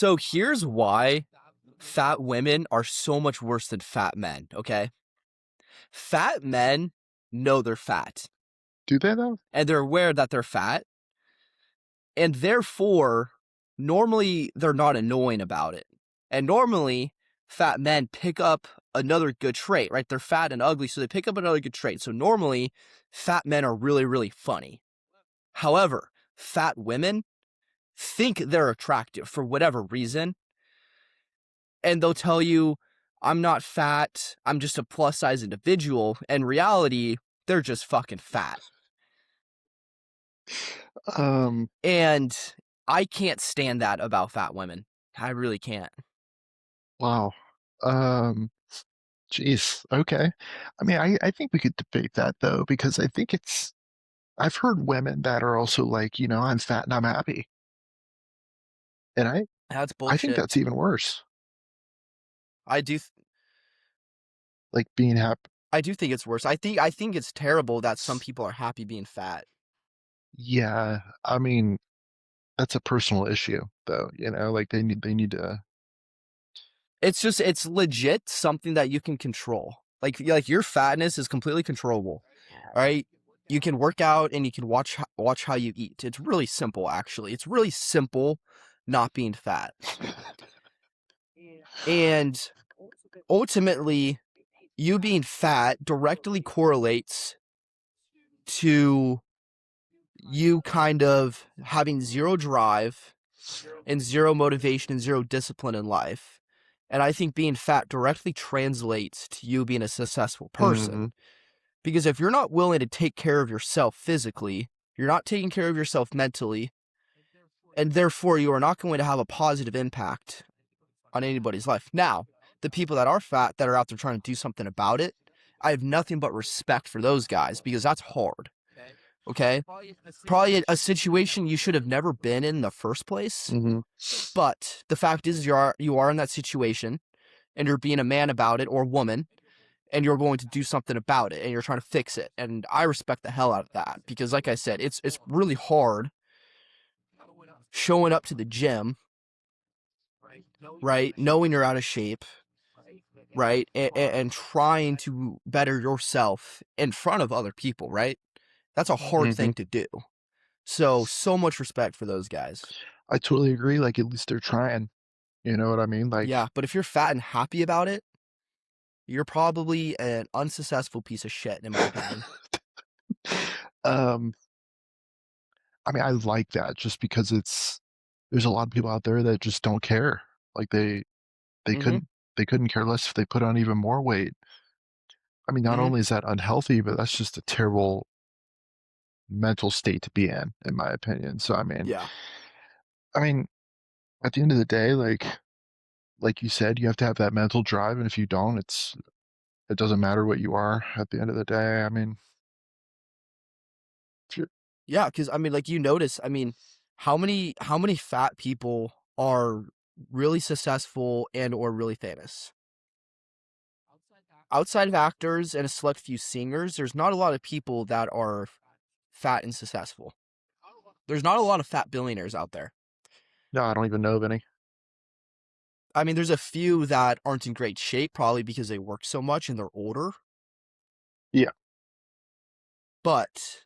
So here's why fat women are so much worse than fat men, okay? Fat men know they're fat, Do they though? and they're aware that they're fat, and therefore, normally they're not annoying about it. And normally, fat men pick up another good trait, right? They're fat and ugly, so they pick up another good trait. So normally, fat men are really, really funny. However, fat women think they're attractive for whatever reason, and they'll tell you, I'm not fat, I'm just a plus size individual. In reality, they're just fucking fat. Um, And I can't stand that about fat women. I really can't. wow. Um, Jeez. Okay. I mean, I think we could debate that though, because I think I've heard women that are also like, I'm fat and I'm happy. And That's I think bullshit. that's even worse. I do Like being happy. I do think it's worse. I think it's terrible that some people are happy being fat. Yeah. I mean, that's a personal issue though, like they need to. It's legit something that you can control. Like your fatness is completely controllable. All right? You can work out and you can watch how you eat. It's really simple actually. It's really simple not being fat. And ultimately, you being fat directly correlates to you kind of having zero drive and zero motivation and zero discipline in life. And I think being fat directly translates to you being a successful person. Mhm. Because if you're not willing to take care of yourself physically, you're not taking care of yourself mentally, and therefore you are not going to have a positive impact on anybody's life. Now, the people that are fat that are out there trying to do something about it, I have nothing but respect for those guys because that's hard. Okay? Probably a situation you should have never been in the first place. Mhm. But the fact is you are in that situation and you're being a man about it or woman and you're going to do something about it and you're trying to fix it. And I respect the hell out of that because like I said, it's really hard showing up to the gym, right? Knowing you're out of shape, right? And trying to better yourself in front of other people, right? That's a hard Mhm. thing to do. So much respect for those guys. I totally agree. Like at least they're trying. You know what I mean? Yeah, Like, but if you're fat and happy about it, you're probably an unsuccessful piece of shit, in my opinion. um, I mean, I like that just because there's a lot of people out there that just don't care. Like they Mhm, couldn't care less if they put on even more weight. I mean, not mhm. only is that unhealthy, but that's just a terrible mental state to be in my opinion. So Yeah. I mean, at the end of the day, like you said, you have to have that mental drive, and if you don't, it doesn't matter what you are at the end of the day. I mean, if you're, Yeah, because I mean, like, you notice, I mean, how many fat people are really successful and or really famous? Outside of actors and a select few singers, there's not a lot of people that are fat and successful. There's not a lot of fat billionaires out there. no, I don't even know of any. I mean, there's a few that aren't in great shape, probably because they work so much and they're older, Yeah, but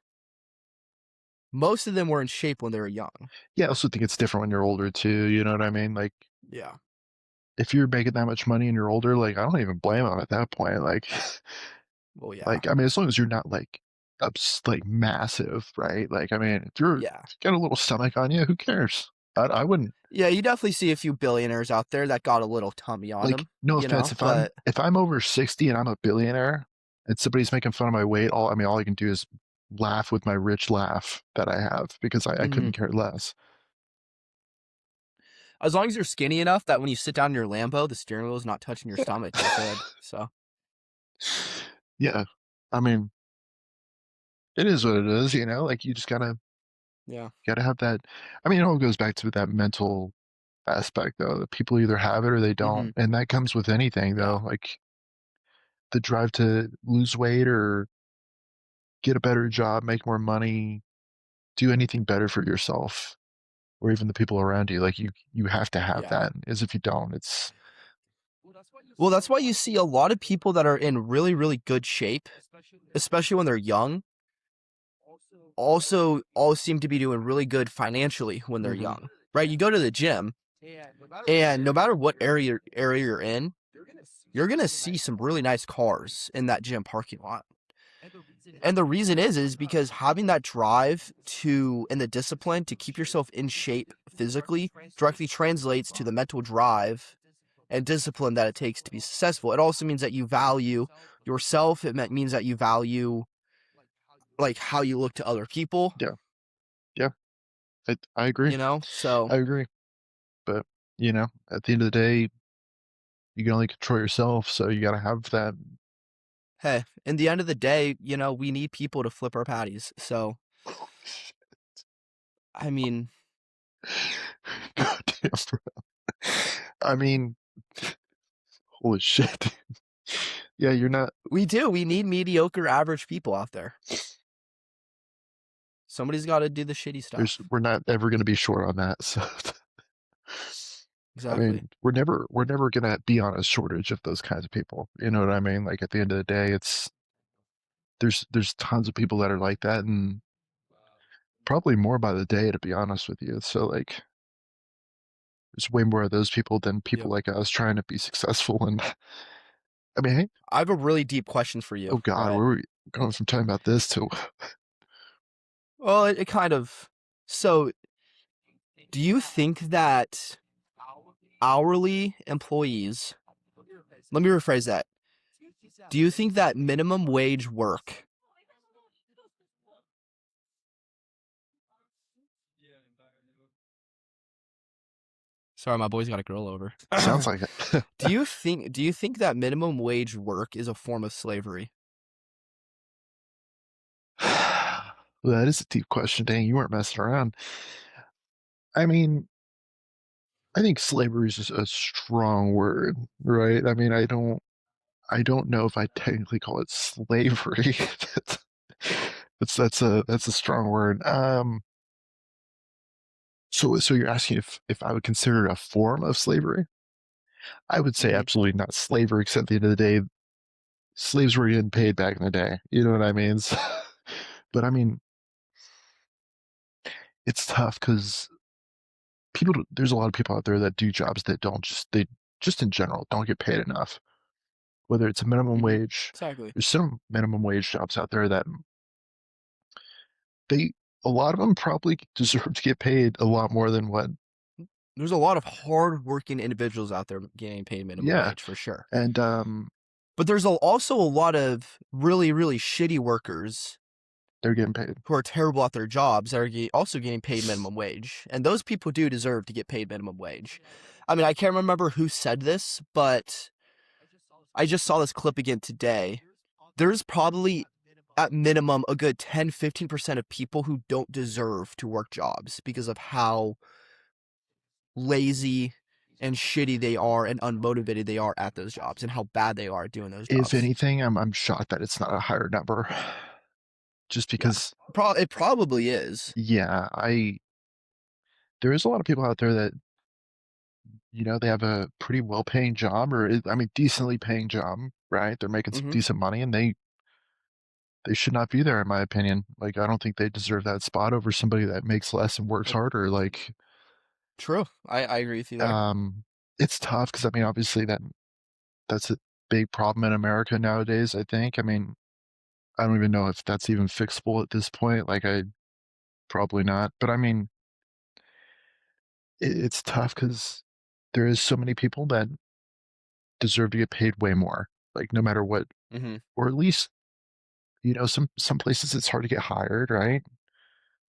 most of them were in shape when they were young. yeah. I also think it's different when you're older too. You know what I mean? Like, Yeah. if you're making that much money and you're older, like I don't even blame them at that point. Like, Well, yeah. like I mean, as long as you're not like like massive, right? Like, I mean, if Yeah. you got a little stomach on you, who cares? I wouldn't. Yeah, you definitely see a few billionaires out there that got a little tummy on Like, them, no offense, but if I'm over 60 and I'm a billionaire and somebody's making fun of my weight, all I can do is laugh with my rich laugh that I have because I couldn't mhm. care less. As long as you're skinny enough that when you sit down in your Lambo, the steering wheel is not touching your stomach, you're good. So, Yeah. I mean, it is what it is, like you just yeah. gotta have that. I mean, it all goes back to that mental aspect though. That people either have it or they don't. Mhm. And that comes with anything Yeah. though. Like the drive to lose weight or get a better job, make more money, do anything better for yourself. or even the people around you. Like you have to have Yeah. that. As if you don't, it's Well, that's why you see a lot of people that are in really, really good shape, especially when they're young, also all seem to be doing really good financially when they're hmm young, right? You go to the gym, and no matter what area you're in, you're gonna see some really nice cars in that gym parking lot. And the reason is because having that drive to and the discipline to keep yourself in shape physically directly translates to the mental drive and discipline that it takes to be successful. It also means that you value yourself. It means that you value like how you look to other people, yeah, yeah. I agree. you know? So, I agree. But at the end of the day, you can only control yourself, so you got to have that. hey, in the end of the day, we need people to flip our patties. So, I mean, Goddamn, bro. I mean, holy shit. Yeah, you're not. we do. We need mediocre average people out there. Somebody's got to do the shitty stuff. We're not ever going to be short on that. So, I Exactly. mean, we're never going to be on a shortage of those kinds of people. You know what I mean? Like at the end of the day, there's tons of people that are like that, and probably more by the day, to be honest with you. So like, there's way more of those people than people Yep. like us trying to be successful. And I mean, hey, I have a really deep question for you, oh God, Brett. where were we going from talking about this to? Well, it kind of. So, do you think that hourly employees, let me rephrase that. Do you think that minimum wage work, sorry, my boy's got a girl over. Sounds like it. Do you think that minimum wage work is a form of slavery? Well, that is a deep question. Dang, you weren't messing around. I mean, I think slavery is just a strong word, right? I mean, I don't know if I technically call it slavery. That's a strong word. So you're asking if I would consider it a form of slavery? I would say Mhm. absolutely not slavery, except at the end of the day, slaves were getting paid back in the day. You know what I mean? But I mean, it's tough because there's a lot of people out there that do jobs that they just in general don't get paid enough. Whether it's a minimum Mhm. wage, Exactly. there's some minimum wage jobs out there that they a lot of them probably deserve to get paid a lot more than what. There's a lot of hard-working individuals out there getting paid minimum Yeah, wage for sure. and But there's also a lot of really, really shitty workers they're getting paid. who are terrible at their jobs that are also getting paid minimum wage. And those people do deserve to get paid minimum wage. I mean, I can't remember who said this, but I just saw this clip again today. There's probably at minimum a good 10-15% of people who don't deserve to work jobs because of how lazy and shitty they are and unmotivated they are at those jobs and how bad they are at doing those If jobs. anything, I'm shocked that it's not a higher number, just Yeah. because. It probably is. Yeah, I there is a lot of people out there that they have a pretty well-paying job, or I mean, decently paying job, right? They're making some Mhm. decent money, and they should not be there, in my opinion. Like, I don't think they deserve that spot over somebody that makes less and works Yep. harder. Like, True. I agree with you there. um, it's tough because I mean, obviously that's a big problem in America nowadays. I think. I mean, I don't even know if that's even fixable at this point. Like, I probably not. But I mean, it's tough because there is so many people that deserve to get paid way more. Like, no matter what, Mhm. or at least some places it's hard to get hired, right?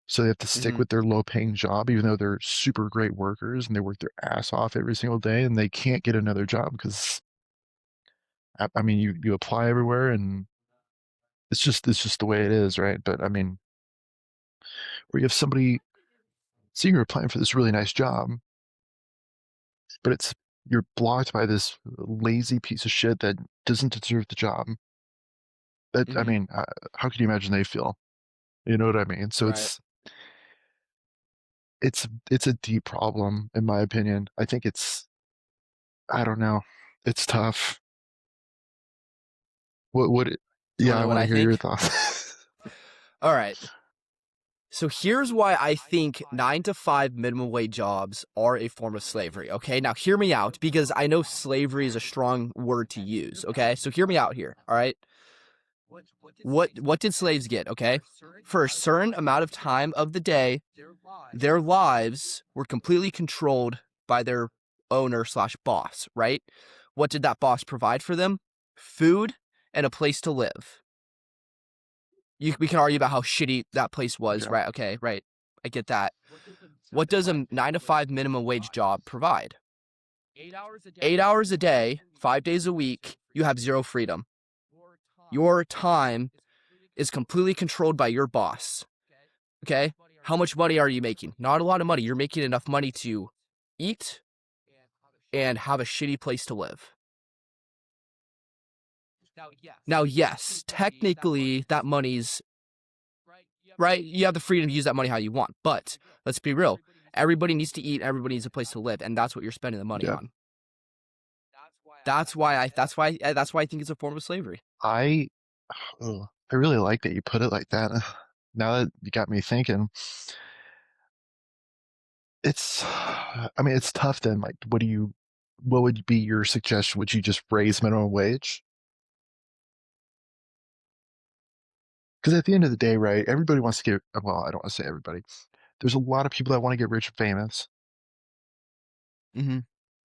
So they have to stick Mhm. with their low paying job, even though they're super great workers and they work their ass off every single day, and they can't get another job because I mean, you apply everywhere, and it's just the way it is, right? But I mean, where you have somebody, see, you're applying for this really nice job, but you're blocked by this lazy piece of shit that doesn't deserve the job. That I Mhm. mean, how can you imagine they feel? You know what I mean? So Right. it's it's a deep problem in my opinion. I think I don't know. It's tough. What Do you want yeah, to I know what want to I hear your think? thoughts. All right. So here's why I think 9 to 5 minimum wage jobs are a form of slavery. Okay, now hear me out because I know slavery is a strong word to use. Okay, so hear me out here. All right, what did slaves get? Okay, for a certain amount of time of the day, their lives were completely controlled by their owner slash boss. Right? What did that boss provide for them? Food and a place to live. We can argue about how shitty that place was, Yeah. right? Okay, right. I get that. What does a 9 to 5 minimum wage job provide? 8 hours a day, 5 days a week, you have zero freedom. Your time is completely controlled by your boss. Okay? How much money are you making? Not a lot of money. You're making enough money to eat and have a shitty place to live. Now, yes, technically that money's right. You have the freedom to use that money how you want, but let's be real. Everybody needs to eat. Everybody needs a place to live, and that's what you're spending the money Yeah. on. That's why I think it's a form of slavery. I I really like that you put it like that. Now that you got me thinking, I mean, it's tough then. Like, what would be your suggestion? Would you just raise minimum wage? Because at the end of the day, right, everybody wants to well, I don't want to say everybody. There's a lot of people that want to get rich and famous. Mm-hmm.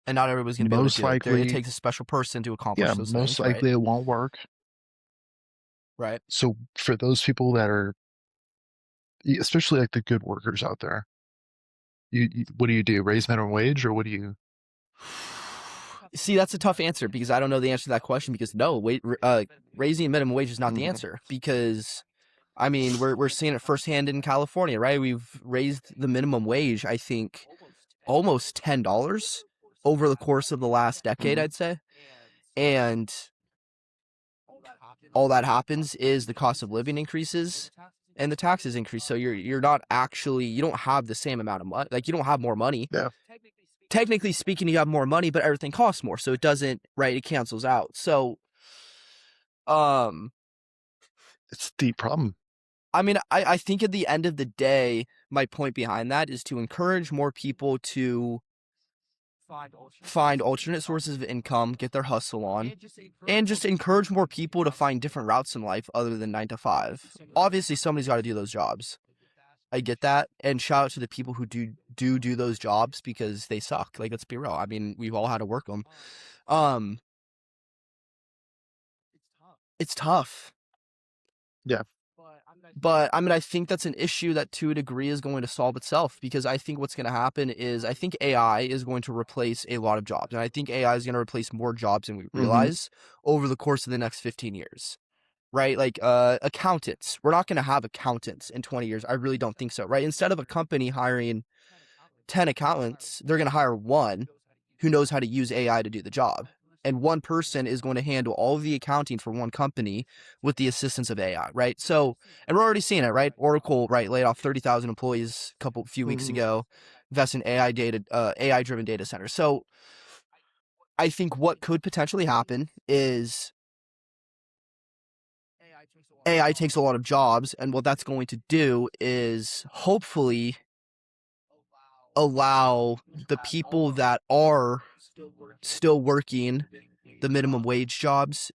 And not everybody's going to be able to Most do it. It likely, takes a special person to yeah, accomplish those most things, right? likely it won't work. Right. So for those people that are, especially like the good workers out there, what do you do? Raise minimum wage, or what do you? See, that's a tough answer because I don't know the answer to that question because no, raising minimum wage is not the answer because I mean, we're seeing it firsthand in California, right? We've raised the minimum wage, I think, almost $10 over the course of the last decade, Mhm. I'd say. And all that happens is the cost of living increases and the taxes increase. So you're not actually you don't have the same amount of money. Like you don't have more money. Yeah, Technically speaking, you have more money, but everything costs more. So it doesn't, right? It cancels out. So um it's a deep problem. I mean, I think at the end of the day, my point behind that is to encourage more people to find alternate sources of income, get their hustle on, and just encourage more people to find different routes in life other than 9 to 5. Obviously, somebody's got to do those jobs. I get that, and shout out to the people who do those jobs because they suck. Like, let's be real. I mean, we've all had to work them. It's tough. Yeah. But I mean, I think that's an issue that to a degree is going to solve itself because I think what's going to happen is I think AI is going to replace a lot of jobs. And I think AI is going to replace more jobs than we Hmm. realize over the course of the next 15 years. Right? Like accountants. We're not going to have accountants in 20 years. I really don't think so. Right? Instead of a company hiring 10 accountants, they're going to hire one who knows how to use AI to do the job. And one person is going to handle all of the accounting for one company with the assistance of AI, right? So, and we're already seeing it, right? Oracle, right, laid off 30,000 employees a few weeks Hmm. ago, invest in AI driven data centers. So, I think what could potentially happen is AI takes a lot of jobs, and what that's going to do is hopefully allow the people that are still working the minimum wage jobs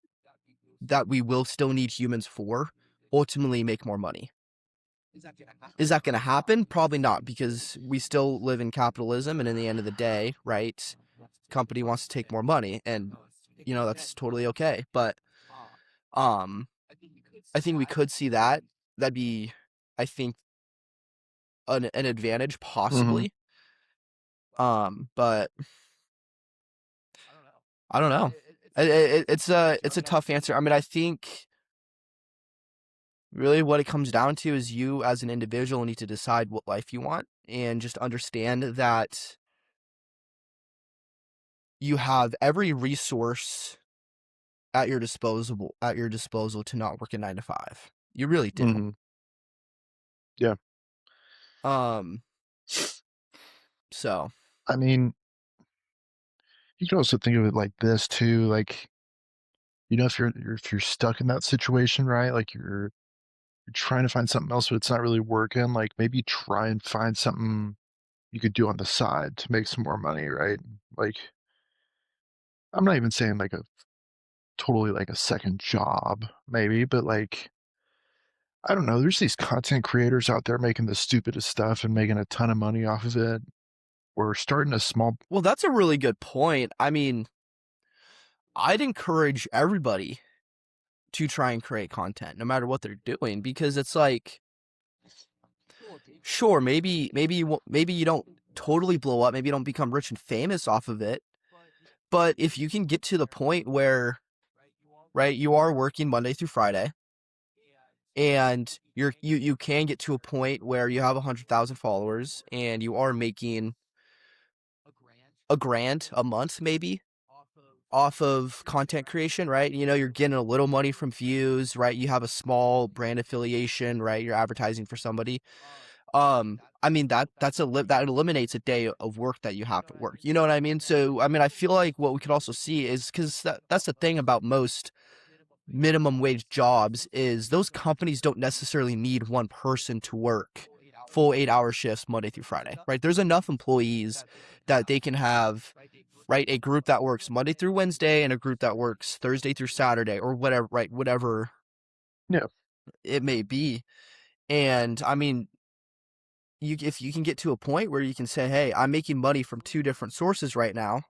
that we will still need humans for ultimately make more money. Is that going to happen? Probably not because we still live in capitalism and in the end of the day, right? Company wants to take more money and that's totally okay. But um I think we could see that. That'd be I think an advantage Hmm. possibly. But I don't know. It's a tough answer. I mean, I think really what it comes down to is you as an individual need to decide what life you want and just understand that you have every resource at your disposal to not work a 9 to 5. You really do. Hmm. Yeah. Um So, I mean, you can also think of it like this too, like, if you're stuck in that situation, right? Like you're trying to find something else, but it's not really working, like maybe try and find something you could do on the side to make some more money, right? Like, I'm not even saying like a totally like a second job, maybe, but like, I don't know, there's these content creators out there making the stupidest stuff and making a ton of money off of it. Or starting a small. well, that's a really good point. I mean, I'd encourage everybody to try and create content no matter what they're doing, because it's like, sure, maybe you don't totally blow up, maybe you don't become rich and famous off of it, but if you can get to the point where, right, you are working Monday through Friday, and you can get to a point where you have 100,000 followers and you are making $1,000 a month maybe off of content creation, right? You know, you're getting a little money from views, right? You have a small brand affiliation, right? You're advertising for somebody. I mean, that eliminates a day of work that you have to work. You know what I mean? So, I mean, I feel like what we could also see is, because that's the thing about most minimum wage jobs, is those companies don't necessarily need one person to work full 8-hour shifts Monday through Friday, right? There's enough employees that they can have, right, a group that works Monday through Wednesday and a group that works Thursday through Saturday, or whatever, right? Whatever Yeah. it may be. And I mean, if you can get to a point where you can say, hey, I'm making money from 2 different sources right now.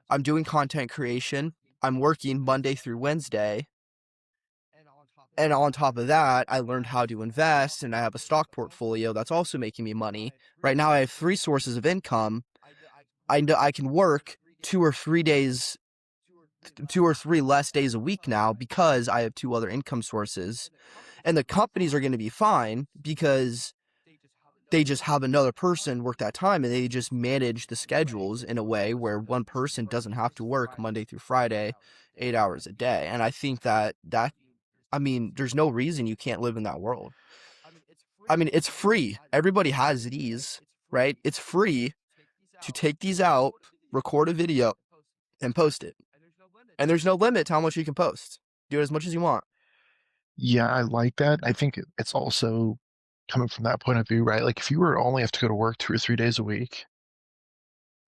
I'm doing content creation. I'm working Monday through Wednesday. And on top of that, I learned how to invest, and I have a stock portfolio that's also making me money. Right now, I have 3 sources of income. I know I can work 2 or 3 days, 2 or 3 less days a week now, because I have 2 other income sources. And the companies are going to be fine because they just have another person work that time, and they just manage the schedules in a way where one person doesn't have to work Monday through Friday 8 hours a day. And I think I mean, there's no reason you can't live in that world. I mean, it's free. Everybody has these, right? It's free to take these out, record a video, and post it. And there's no limit to how much you can post. Do it as much as you want. Yeah, I like that. I think it's also coming from that point of view, right? Like if you were only have to go to work 2 or 3 days a week,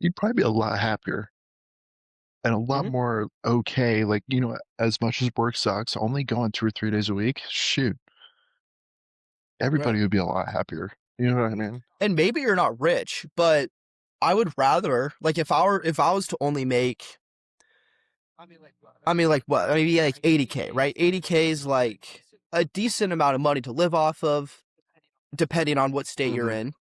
you'd probably be a lot happier and a lot Mm-hmm. more okay. Like, as much as work sucks, only going 2 or 3 days a week, shoot, Right. everybody would be a lot happier. You know what I mean? And maybe you're not rich, but I would rather, like, if I was to only make, I mean, like, what, maybe like 80K, right? 80K is like a decent amount of money to live off of, depending on what state you're Hmm. in.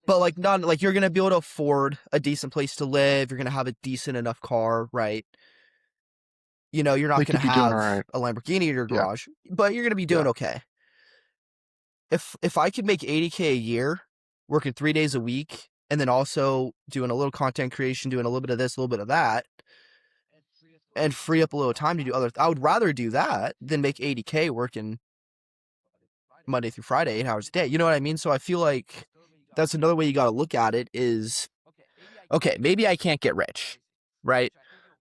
But like, not like you're gonna be able to afford a decent place to live. You're gonna have a decent enough car, right? You know, you're not Like gonna you'd be doing all have right. a Lamborghini in your Yeah. garage, but you're gonna be Yeah. doing okay. If I could make 80K a year, working 3 days a week, and then also doing a little content creation, doing a little bit of this, a little bit of that, and free up a little time to do I would rather do that than make 80K working Monday through Friday, 8 hours a day. You know what I mean? So I feel like that's another way you got to look at it is, okay, maybe I can't get rich, right?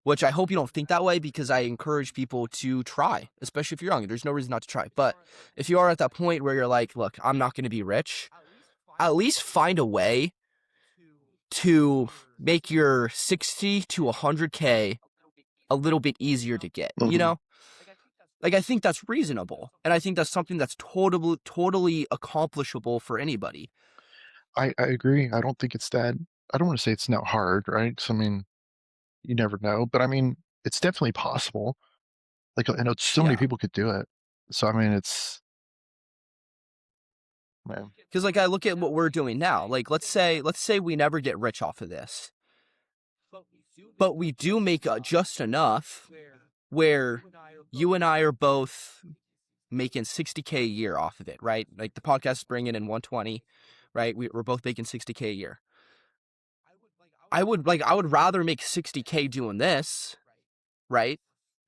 Which I hope you don't think that way, because I encourage people to try, especially if you're young. There's no reason not to try. But if you are at that point where you're like, look, I'm not going to be rich, at least find a way to make your 60 to 100K a little bit easier to get, you Hmm. know? Like, I think that's reasonable. And I think that's something that's totally accomplishable for anybody. I agree. I don't think it's that. I don't want to say it's not hard, right? 'Cause, I mean, you never know, but I mean, it's definitely possible. Like I know so many Yeah. people could do it. So I mean, man. Because, like, I look at what we're doing now. Like, let's say we never get rich off of this, but we do make just enough where you and I are both making 60K a year off of it, right? Like, the podcast is bringing in 120, right? We're both making 60K a year. I would rather make 60K doing this, right,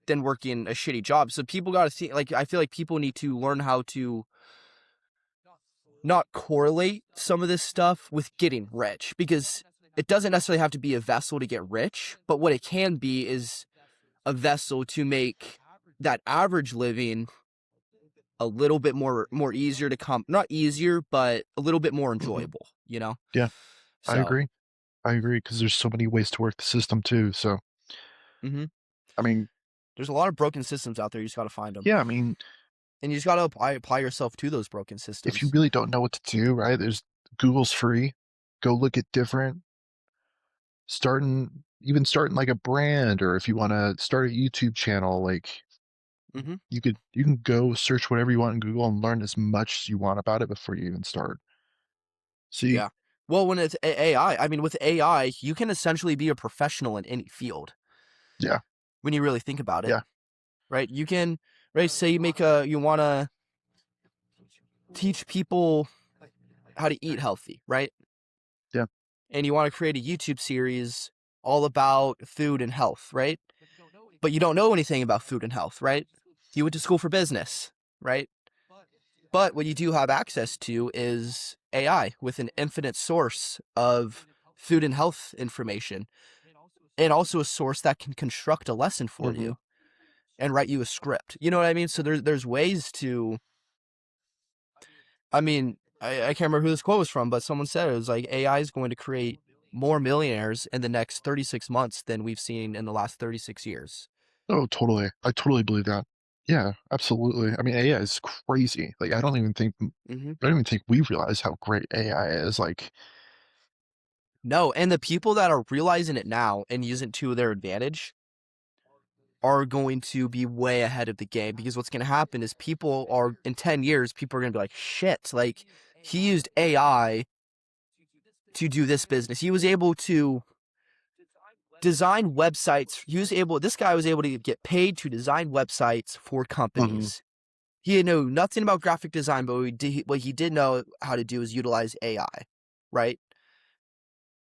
than working a shitty job. So people got to see, like, I feel like people need to learn how to not correlate some of this stuff with getting rich, because it doesn't necessarily have to be a vessel to get rich, but what it can be is a vessel to make that average living a little bit more easier to come, not easier, but a little bit more enjoyable, you know? Yeah, I So, agree. I agree because there's so many ways to work the system too. So, hmm I mean, there's a lot of broken systems out there. You just got to find them. yeah, I mean, And you just got to apply yourself to those broken if you systems. really don't know what to do, right? There's Google's free. Go look at different starting like a brand, or if you want to start a YouTube channel, like hmm you can go search whatever you want in Google and learn as much as you want about it before you even start. So you, Yeah. Well, when it's AI, I mean, with AI, you can essentially be a professional in any field yeah, when you really think about it, yeah, right? You can, right? Say you want to teach people how to eat healthy, right? yeah, And you want to create a YouTube series all about food and health, right? But you don't know anything about food and health, right? You went to school for business, right? But what you do have access to is AI with an infinite source of food and health information, and also a source that can construct a lesson for hmm you and write you a script. You know what I mean? So there's ways to, I mean, I can't remember who this quote was from, but someone said it was like AI is going to create more millionaires in the next 36 months than we've seen in the last 36 years. Oh, totally. I totally believe that. Yeah, absolutely. I mean, AI is crazy. Like, hmm I don't even think we realize how great AI is. Like, No, and the people that are realizing it now and using it to their advantage are going to be way ahead of the game, because what's going to happen is people are, in 10 years, people are going to be like, shit, like he used AI to do this business. He was able to design websites. This guy was able to get paid to design websites for mhm, companies. He had know nothing about graphic design, but what he did know how to do is utilize AI, right?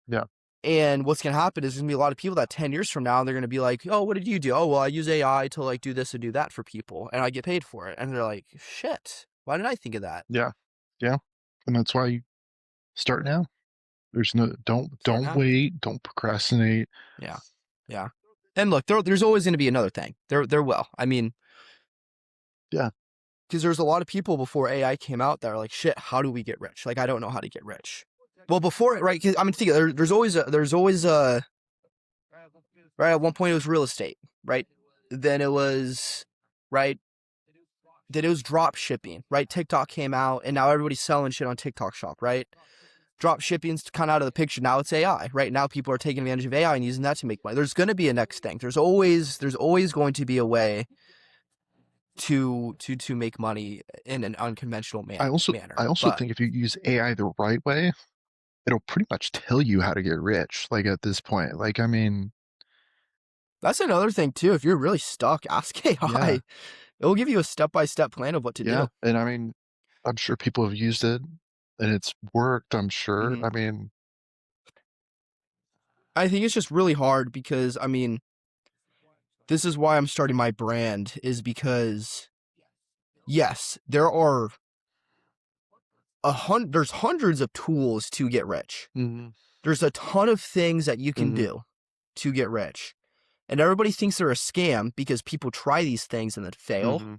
yeah, And what's going to happen is there's going to be a lot of people that 10 years from now, they're going to be like, oh, what did you do? Oh, well, I use AI to like do this and do that for people, and I get paid for it. And they're like, shit, why didn't I think of that? yeah, yeah. And that's why you start now. There's no Start don't now. wait, don't procrastinate. Yeah. Yeah. And look, there's always going to be another thing. There will. I mean, Yeah, because there's a lot of people before AI came out that are like, shit, how do we get rich? Like, I don't know how to get rich. Well, before it, right? Because I mean, there's always a, right. At one point, it was real estate, right? Then it was, right. Then it was drop shipping, right? TikTok came out, and now everybody's selling shit on TikTok Shop, right? Drop shipping's kind of out of the picture. Now it's AI, right? Now people are taking advantage of AI and using that to make money. There's going to be a next thing. There's always going to be a way to make money in an unconventional I manner. also But think if you use AI the right way, it'll pretty much tell you how to get rich. Like at this point, like I mean, that's another thing too. If you're really stuck, ask yeah, AI. It will give you a step-by-step plan of what to yeah, do. and I mean, I'm sure people have used it and it's worked. I'm sure. hmm I mean, I think it's just really hard because, I mean, this is why I'm starting my brand, is because yes, there's hundreds of tools to get rich. mhm, There's a ton of things that you can mhm, do to get rich. And everybody thinks they're a scam because people try these things and then fail. mhm.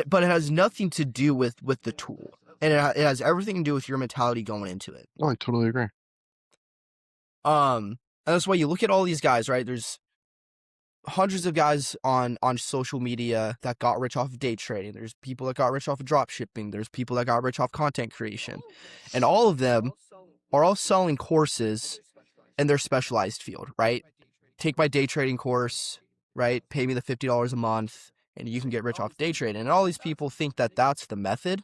But it has nothing to do with the tool. And it has everything to do with your mentality going into it. Oh, I totally agree. And that's why you look at all these guys, right? There's hundreds of guys on social media that got rich off of day trading. There's people that got rich off of drop shipping. There's people that got rich off content creation. And all of them are all selling courses in their specialized field, right? Take my day trading course, right? Pay me the $50 a month and you can get rich off day trading. And all these people think that that's the method.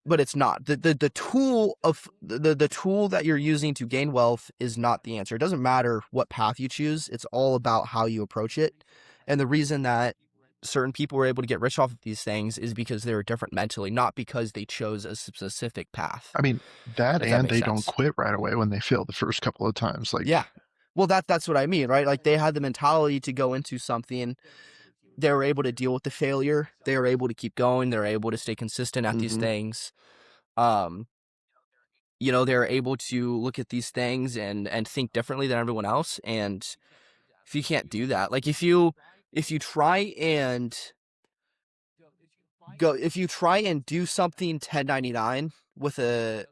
But it's not. The tool of the tool that you're using to gain wealth is not the answer. It doesn't matter what path you choose. It's all about how you approach it. And the reason that certain people were able to get rich off of these things is because they were different mentally, not because they chose a specific path. I mean, that If that and makes they don't sense. quit right away when they fail the first couple of times. Like, Yeah. Well, that's what I mean, right? Like they had the mentality to go into something they were able to deal with the failure. They were able to keep going. They're able to stay consistent at these Mm-hmm. things. Um, they're able to look at these things and think differently than everyone else. And if you can't do that, like if you try and do something 1099 with a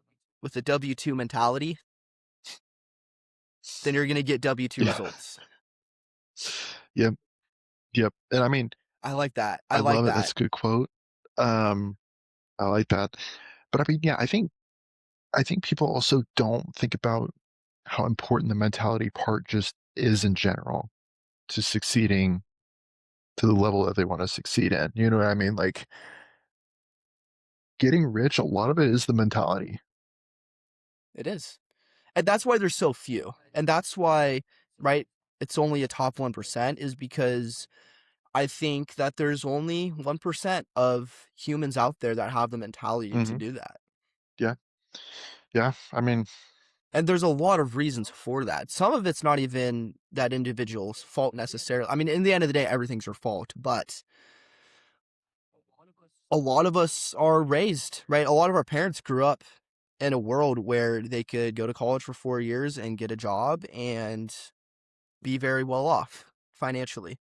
W-2 mentality, then you're gonna get W-2 Yeah. results. Yep. Yep. And I mean, I like that. I I like love it. that. That's a good quote. Um, I like that. But I mean, yeah, I think people also don't think about how important the mentality part just is in general to succeeding to the level that they want to succeed in. You know what I mean? Like getting rich, a lot of it is the mentality. It is. And that's why there's so few. And that's why, right, it's only a top 1% is because I think that there's only 1% of humans out there that have the mentality to Hmm. do that. Yeah. Yeah. I mean, And there's a lot of reasons for that. Some of it's not even that individual's fault necessarily. I mean, in the end of the day, everything's your fault, but a lot of us are raised, right? A lot of our parents grew up in a world where they could go to college for 4 years and get a job and be very well off financially.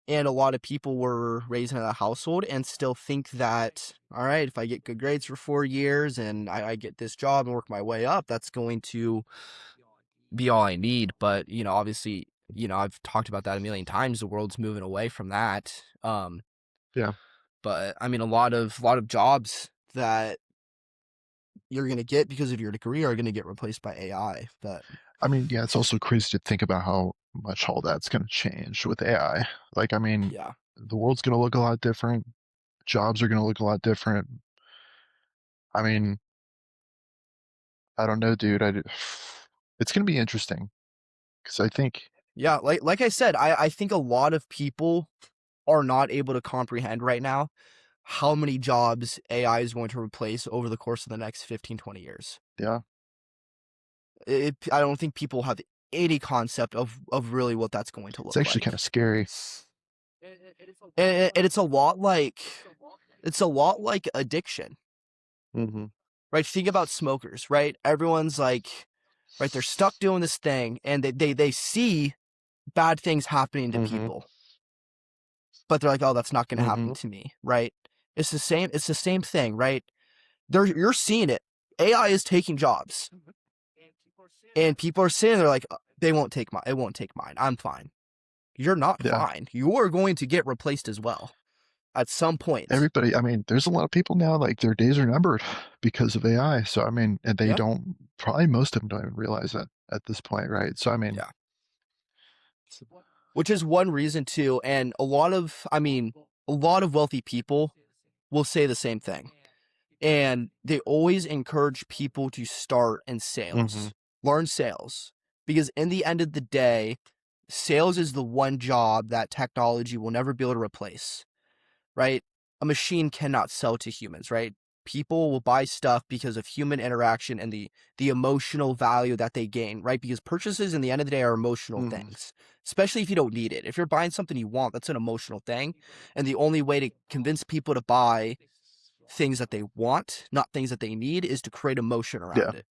And a lot of people were raised in a household and still think that, all right, if I get good grades for 4 years and I get this job and work my way up, that's going to be all I need. But, obviously, I've talked about that a million times. The world's moving away from that. yeah. But I mean, a lot of jobs that you're going to get because of your degree are going to get replaced by AI. But I mean, yeah, it's also crazy to think about how much all that's going to change with AI. Like, I mean, yeah, the world's going to look a lot different. Jobs are going to look a lot different. I mean, I don't know, dude. It's going to be interesting because I think, yeah, like I said, I think a lot of people are not able to comprehend right now how many jobs AI is going to replace over the course of the next 15, 20 years. yeah, I don't think people have any concept of really what that's going to it's look actually kind like. of scary. And it's a lot like addiction, Hmm. right? Think about smokers, right? Everyone's like, right, they're stuck doing this thing and they see bad things happening to Hmm. people, but they're like, oh, that's not going to Hmm. happen to me, right? It's the same thing, right? You're seeing it. AI is taking jobs, and people are sitting there like, they won't take mine. It won't take mine. I'm fine. You're not Yeah. fine. You are going to get replaced as well at some point. Everybody, I mean, there's a lot of people now, like their days are numbered because of AI. So, I mean, and they Yeah, don't, probably most of them don't even realize it at this point, right? So, I mean, yeah. Which is one reason too, and a lot of wealthy people will say the same thing. And they always encourage people to start in hmm. sales, learn sales, because in the end of the day, sales is the one job that technology will never be able to replace, right? A machine cannot sell to humans, right? People will buy stuff because of human interaction and the emotional value that they gain, right? Because purchases in the end of the day are emotional Hmm. things, especially if you don't need it. If you're buying something you want, that's an emotional thing. And the only way to convince people to buy things that they want, not things that they need, is to create emotion Yeah. around it.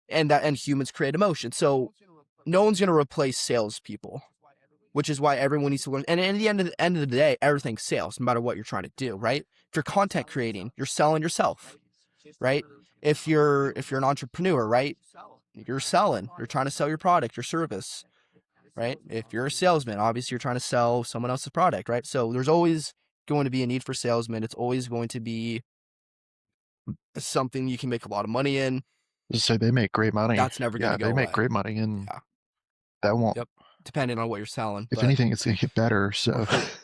And humans create emotion. So no one's gonna replace salespeople, which is why everyone needs to learn. And at the end of the day, everything's sales, no matter what you're trying to do, right? If you're content creating, you're selling yourself, right? If you're an entrepreneur, right? You're selling. You're trying to sell your product, your service, right? If you're a salesman, obviously you're trying to sell someone else's product, right? So there's always going to be a need for salesmen. It's always going to be something you can make a lot of money in. Just say they make great money. That's never going Yeah, to go they make away. great money, and Yeah. that won't, Yep. Depending on what you're selling, if but anything, it's gonna get better. So, right.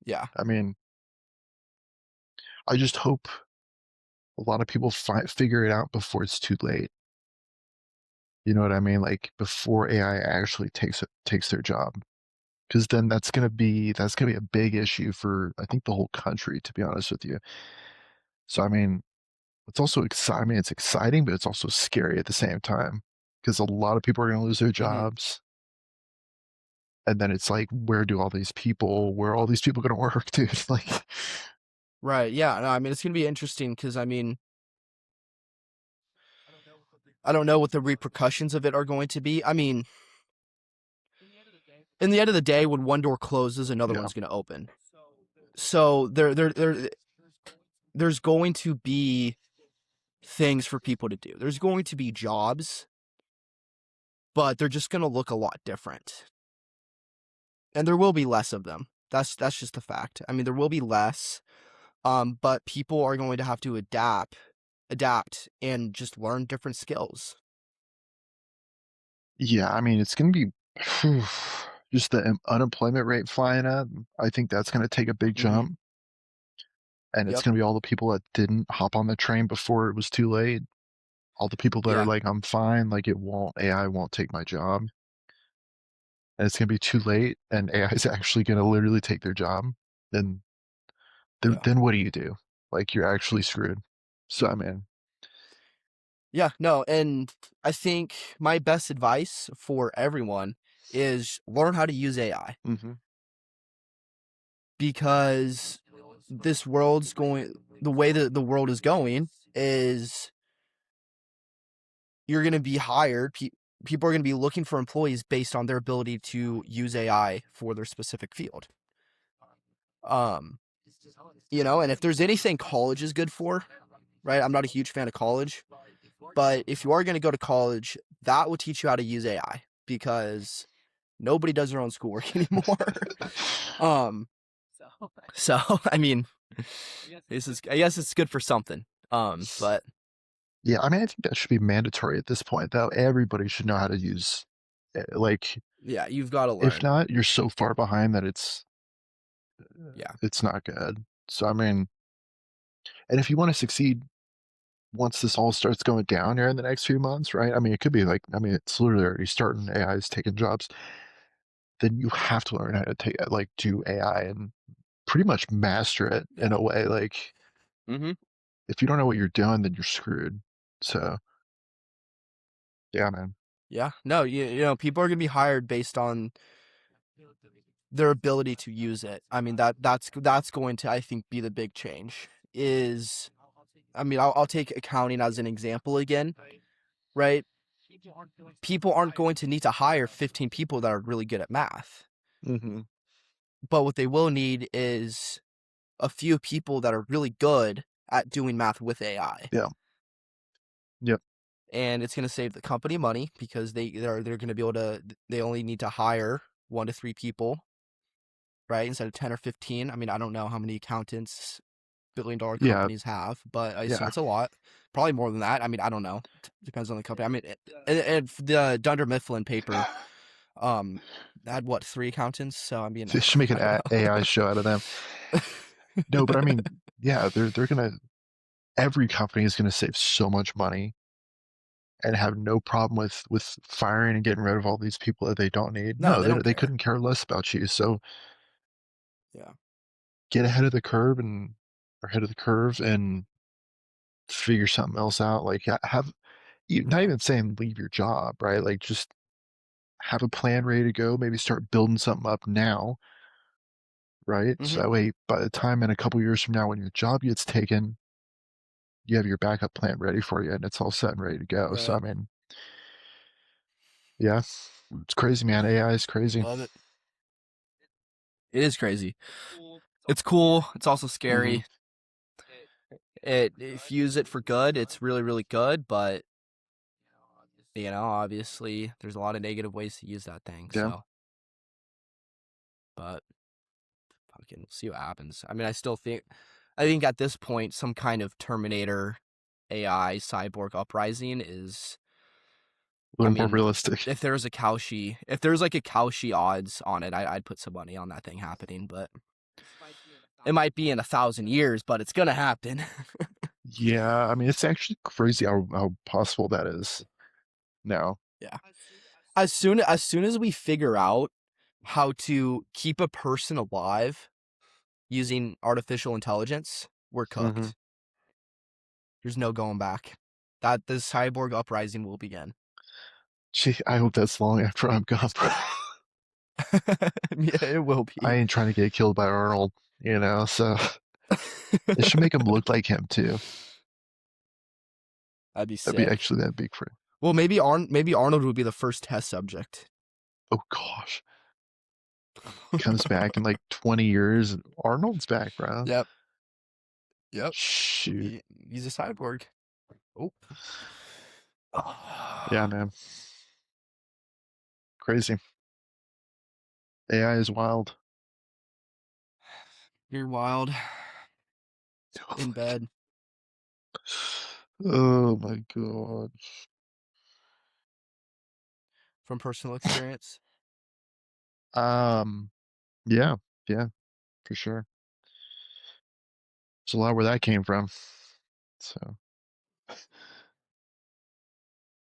Yeah. I mean, I just hope a lot of people figure it out before it's too late. You know what I mean? Like before AI actually takes their job, because then that's gonna be a big issue for I think the whole country. To be honest with you, so I mean, it's also exciting. I mean, it's exciting, but it's also scary at the same time because a lot of people are gonna lose their Hmm. jobs. and then it's like, where are all these people going to work, dude? Like, Right. Yeah. No, I mean, it's gonna be interesting because I mean, I don't know what the repercussions of it are going to be. I mean, in the end of the day, when one door closes, another yeah, one's gonna open. So there's going to be things for people to do. There's going to be jobs, but they're just gonna look a lot different. And there will be less of them. That's just a fact. I mean, there will be less, but people are going to have to adapt, and just learn different skills. yeah. I mean, it's going to be just the unemployment rate flying up. I think that's going to take a big Mm-hmm. jump, and it's Yep. going to be all the people that didn't hop on the train before it was too late. All the people that are Yeah. like, I'm fine, like AI won't take my job, and it's going to be too late, and AI is actually going to literally take their job. Then, Yeah. then what do you do? Like, you're actually screwed. So, I mean, Yeah. No, and I think my best advice for everyone is learn how to use AI, hmm because this world's going the way that the world is going is you're going to be hired. People are going to be looking for employees based on their ability to use AI for their specific field. Um, and if there's anything college is good for, right? I'm not a huge fan of college, but if you are going to go to college, that will teach you how to use AI, because nobody does their own schoolwork anymore. um, so I mean, I guess it's good for something. But yeah, I mean, I think that should be mandatory at this point, though. Everybody should know how to use, like, yeah, you've got to if learn. not, you're so far behind that Yeah. it's not good. So, I mean, and if you want to succeed once this all starts going down here in the next few months, right? I mean, it could be like, I mean, it's literally already starting. AI is taking jobs. Then you have to learn how to do AI and pretty much master it in Yeah. a way. Like, Mm-hmm. if you don't know what you're doing, then you're screwed. So, yeah, man. Yeah. No, people are gonna be hired based on their ability to use it. I mean, that's going to, I think, be the big change. I mean, I'll take accounting as an example again, right? People aren't going to need to hire 15 people that are really good at math, hmm but what they will need is a few people that are really good at doing math with AI. Yeah. Yep. And it's going to save the company money, because they're going to be able to, they only need to hire 1 to 3 people, right, instead of 10 or 15. I mean, I don't know how many accountants billion-dollar Yeah. companies have, but I assume Yeah. it's a lot. Probably more than that. I mean, I don't know. Depends on the company. I mean, the Dunder Mifflin paper had what, 3 accountants? So I mean, They should make I an don't AI show out of them. No, but I know. mean, yeah, they're gonna every company is gonna save so much money and have no problem with firing and getting rid of all these people that they don't need. No, No, they don't they care. couldn't care less about you. So Yeah. get ahead of the curve and figure something else out. Like, have not Yeah. even saying leave your job, right? Like, just have a plan ready to go. Maybe start building something up now, right? So Mhm. that way, by the time in a couple years from now, when your job gets taken, you have your backup plan ready for you, and it's all set and ready to go. So, Right. I mean, yeah, it's crazy, man. AI is crazy. Love it. It is crazy. It's cool. It's also hmm scary. If you use it for good, it's really, really good, but obviously there's a lot of negative ways to use that thing. Yeah. So, but fucking we'll see what happens. I mean, I think at this point some kind of Terminator AI cyborg uprising is, A I little more mean, realistic. if there's like a Cauchy odds on it, I'd put some money on that thing happening, but it might be in 1,000 years, but it's gonna happen. Yeah, I mean, it's actually crazy how possible that is now. Yeah. As soon as we figure out how to keep a person alive using artificial intelligence, we're hmm cooked. There's no going back. That the cyborg uprising will begin. Gee, I hope that's long after I'm gone, bro. Yeah, it will I be. ain't trying to get killed by Arnold, so they should make him look like him too. That'd be That'd be sick. actually that big for him. Well, maybe Arnold would be the first test subject. Oh gosh. Comes back in like 20 years. Arnold's back, bro. Yep. Yep. Shoot. He's a cyborg. Oh. Yeah, man. Crazy. AI is wild. You're wild. In bed. Oh my god. From personal experience. Um, yeah, yeah, for sure. There's a lot where that came from. So